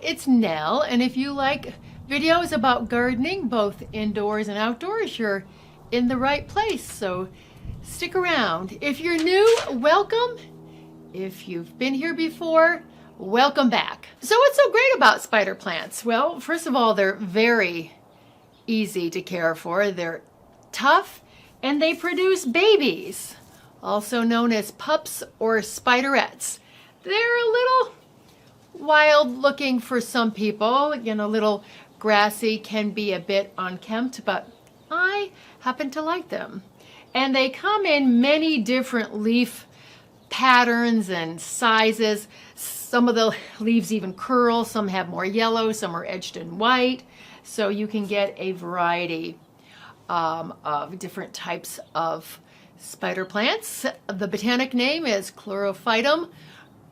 it's Nell, and if you like videos about gardening, both indoors and outdoors, you're in the right place, so stick around. If you're new, welcome. If you've been here before, welcome back. So what's so great about spider plants? Well, first of all, they're very easy to care for. They're tough, and they produce babies, also known as pups or spiderettes. They're a little wild looking for some people, a little grassy, can be a bit unkempt, but I happen to like them. And they come in many different leaf patterns and sizes. Some of the leaves even curl, some have more yellow, some are edged in white. So you can get a variety of different types of spider plants. The botanic name is Chlorophytum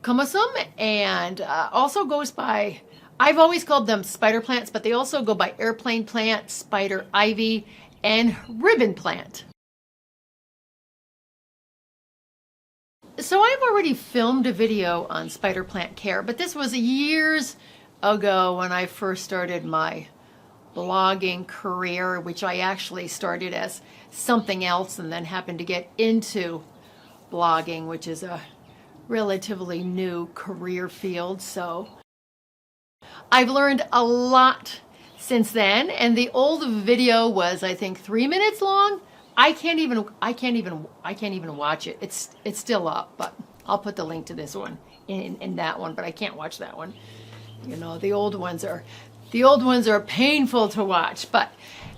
comosum, and also goes by, I've always called them spider plants, but they also go by airplane plant, spider ivy, and ribbon plant. So I've already filmed a video on spider plant care, but this was years ago when I first started my blogging career, which I actually started as something else and then happened to get into blogging, which is a relatively new career field. So I've learned a lot since then, and the old video was, I think, 3 minutes long. I can't even watch it. It's still up, but I'll put the link to this one in that one, but I can't watch that one. The old ones are painful to watch, but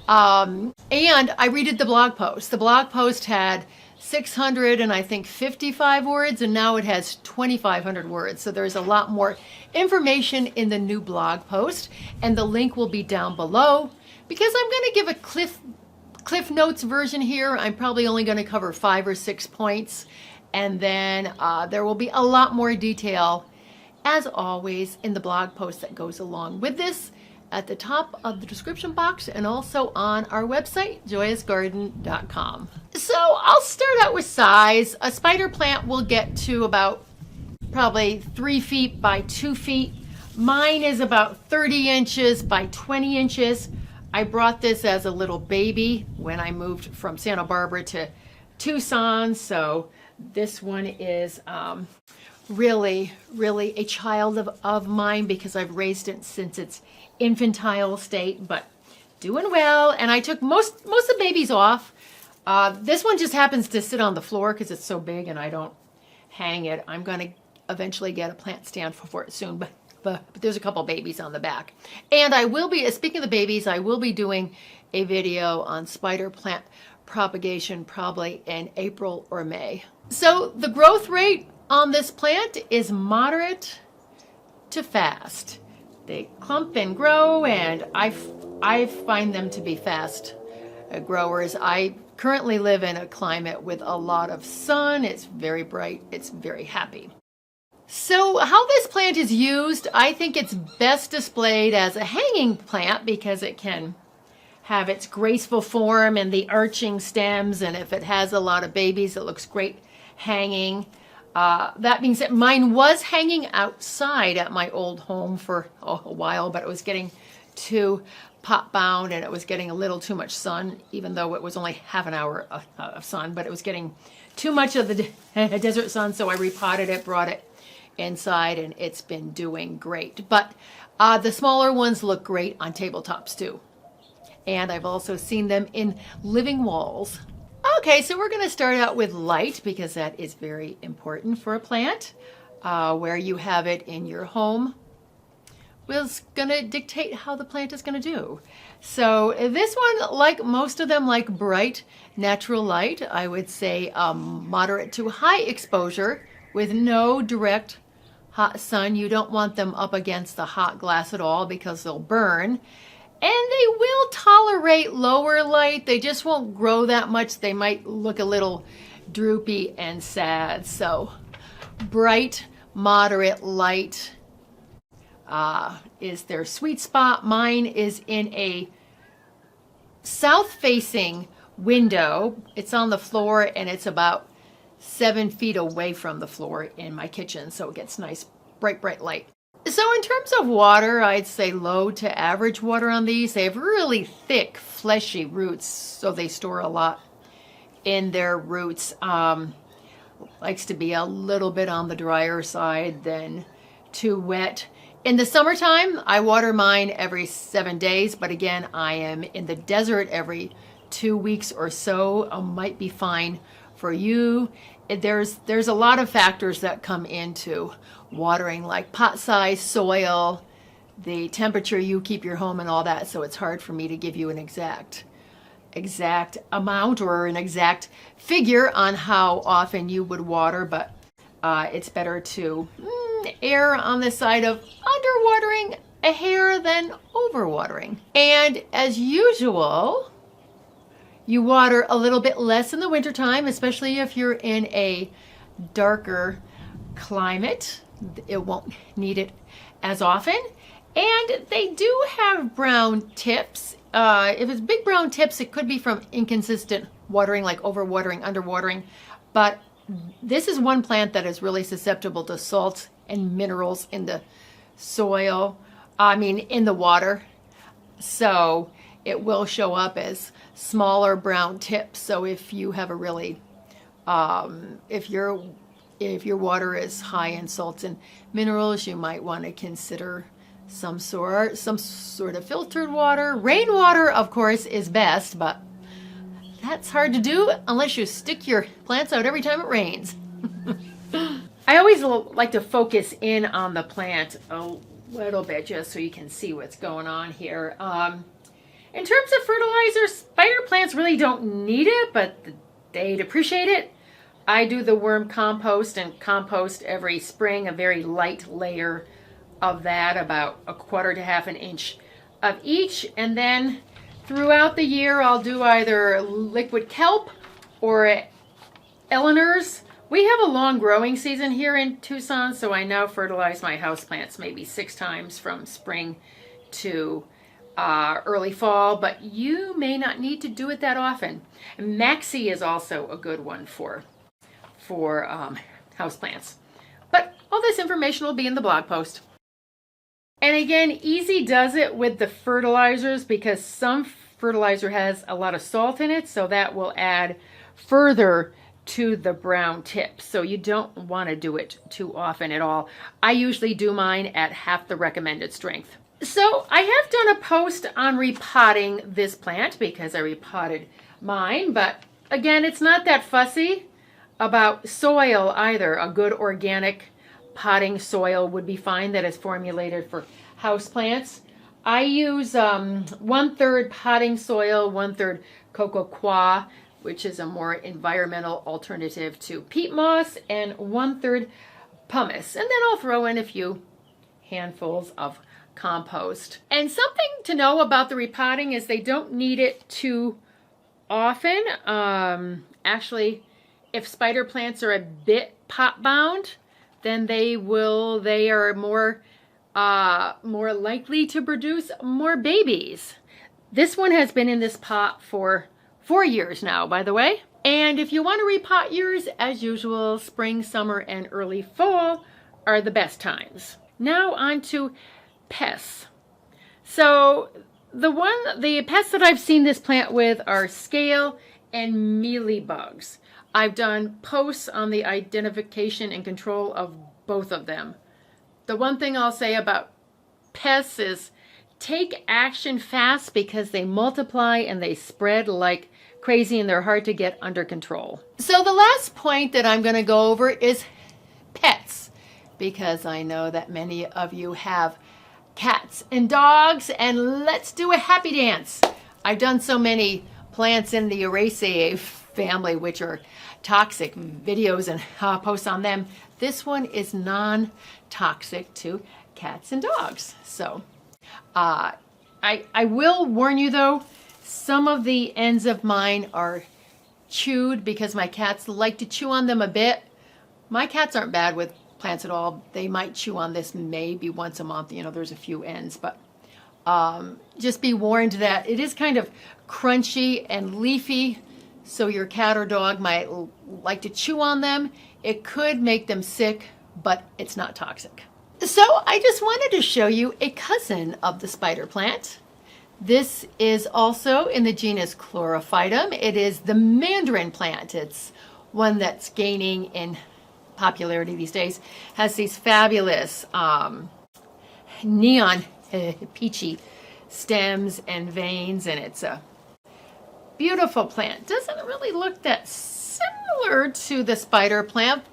and I redid the blog post. The blog post had 600 and I think 55 words, and now it has 2,500 words. So there's a lot more information in the new blog post, and the link will be down below. Because I'm going to give a Cliff Notes version here, I'm probably only going to cover 5 or 6 points, and then there will be a lot more detail, as always, in the blog post that goes along with this at the top of the description box, and also on our website, JoyUsGarden.com. So I'll start out with size. A spider plant will get to about probably 3 feet by 2 feet. Mine is about 30 inches by 20 inches. I brought this as a little baby when I moved from Santa Barbara to Tucson, so this one is really a child of mine because I've raised it since its infantile state, but doing well. And I took most of the babies off. This one just happens to sit on the floor because it's so big and I don't hang it. I'm going to eventually get a plant stand for it soon, but there's a couple babies on the back. And I will be, speaking of the babies, I will be doing a video on spider plant propagation probably in April or May. So the growth rate on this plant is moderate to fast. They clump and grow, and I find them to be fast growers. I currently live in a climate with a lot of sun. It's very bright. It's very happy. So how this plant is used, I think it's best displayed as a hanging plant because it can have its graceful form and the arching stems, and if it has a lot of babies, it looks great hanging. That being said, mine was hanging outside at my old home for a while, but it was getting too pot bound and it was getting a little too much sun, even though it was only half an hour of sun, but it was getting too much of the desert sun, so I repotted it, brought it inside, and it's been doing great. But the smaller ones look great on tabletops too. And I've also seen them in living walls. Okay, so we're going to start out with light because that is very important for a plant. Where you have it in your home is going to dictate how the plant is going to do. So this one, like most of them, like bright natural light. I would say moderate to high exposure with no direct hot sun. You don't want them up against the hot glass at all because they'll burn. And they will tolerate lower light. They just won't grow that much. They might look a little droopy and sad. So bright, moderate light is their sweet spot. Mine is in a south-facing window. It's on the floor, and it's about 7 feet away from the floor in my kitchen. So it gets nice, bright light. So in terms of water, I'd say low to average water on these. They have really thick, fleshy roots, so they store a lot in their roots. Likes to be a little bit on the drier side than too wet. In the summertime, I water mine every 7 days, but again, I am in the desert every 2 weeks or so. Might be fine for you. There's a lot of factors that come into watering, like pot size, soil, the temperature you keep your home and all that, so it's hard for me to give you an exact amount or an exact figure on how often you would water, but it's better to err on the side of underwatering a hair than overwatering. And as usual, you water a little bit less in the wintertime, especially if you're in a darker climate. It won't need it as often. And they do have brown tips. If it's big brown tips, it could be from inconsistent watering, like overwatering, underwatering. But this is one plant that is really susceptible to salts and minerals in the soil, in the water. So it will show up as smaller brown tips. So if you have a really, if your water is high in salts and minerals, you might want to consider some sort of filtered water. Rainwater, of course, is best, but that's hard to do unless you stick your plants out every time it rains. I always like to focus in on the plant a little bit just so you can see what's going on here. In terms of fertilizer, spider plants really don't need it, but they'd appreciate it. I do the worm compost and compost every spring, a very light layer of that, about 1/4 to 1/2 inch of each. And then throughout the year, I'll do either liquid kelp or Eleanor's. We have a long growing season here in Tucson, so I now fertilize my houseplants maybe 6 times from spring to early fall, but you may not need to do it that often. Maxi is also a good one for houseplants. But all this information will be in the blog post. And again, easy does it with the fertilizers because some fertilizer has a lot of salt in it, so that will add further to the brown tips. So you don't want to do it too often at all. I usually do mine at half the recommended strength. So I have done a post on repotting this plant because I repotted mine, but again, it's not that fussy about soil either. A good organic potting soil would be fine that is formulated for houseplants. I use 1/3 potting soil, 1/3 coco coir, which is a more environmental alternative to peat moss, and 1/3 pumice. And then I'll throw in a few handfuls of compost. And something to know about the repotting is they don't need it too often. Actually, if spider plants are a bit pot bound, then they are more likely to produce more babies. This one has been in this pot for 4 years now, by the way. And if you want to repot yours, as usual, spring, summer, and early fall are the best times. Now on to pests. So the pests that I've seen this plant with are scale and mealybugs. I've done posts on the identification and control of both of them. The one thing I'll say about pests is take action fast because they multiply and they spread like crazy and they're hard to get under control. So the last point that I'm going to go over is pets, because I know that many of you have cats and dogs, and let's do a happy dance. I've done so many plants in the Eraceae family, which are toxic, videos and posts on them. This one is non-toxic to cats and dogs. So I will warn you though, some of the ends of mine are chewed because my cats like to chew on them a bit. My cats aren't bad with plants at all. They might chew on this maybe once a month. You know, there's a few ends, but just be warned that it is kind of crunchy and leafy, so your cat or dog might like to chew on them. It could make them sick, but it's not toxic. So I just wanted to show you a cousin of the spider plant. This is also in the genus Chlorophytum. It is the mandarin plant. It's one that's gaining in popularity these days. Has these fabulous neon peachy stems and veins, and it's a beautiful plant. Doesn't really look that similar to the spider plant,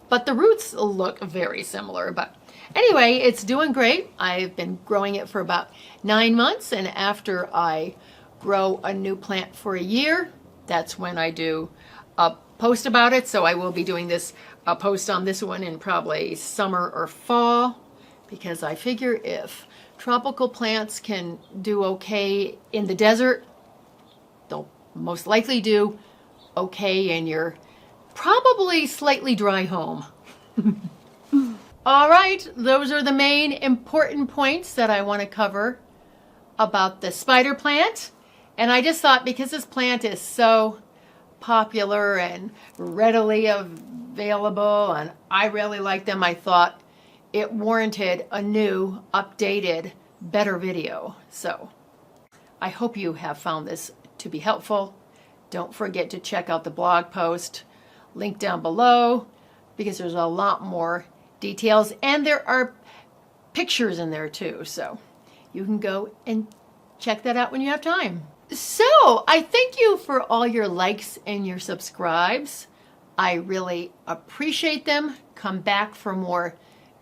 but the roots look very similar. But anyway, it's doing great. I've been growing it for about 9 months, and after I grow a new plant for a year, that's when I do a post about it. So I will be doing a post on this one in probably summer or fall, because I figure if tropical plants can do okay in the desert, they'll most likely do okay in your probably slightly dry home. All right, those are the main important points that I want to cover about the spider plant. And I just thought, because this plant is so popular and readily available, and I really like them, I thought it warranted a new, updated, better video. So I hope you have found this to be helpful. Don't forget to check out the blog post, link down below, because there's a lot more details, and there are pictures in there too, so you can go and check that out when you have time. So I thank you for all your likes and your subscribes. I really appreciate them. Come back for more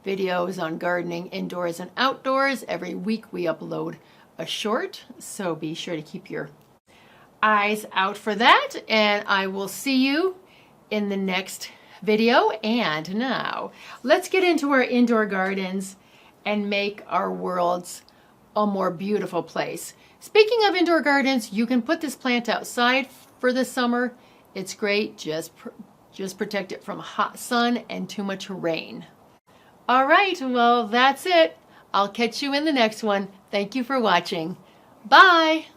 videos on gardening indoors and outdoors. Every week we upload a short, so be sure to keep your eyes out for that, and I will see you in the next video. And now let's get into our indoor gardens and make our worlds a more beautiful place. Speaking of indoor gardens, you can put this plant outside for the summer. It's great. Just protect it from hot sun and too much rain. All right, well, that's it. I'll catch you in the next one. Thank you for watching. Bye.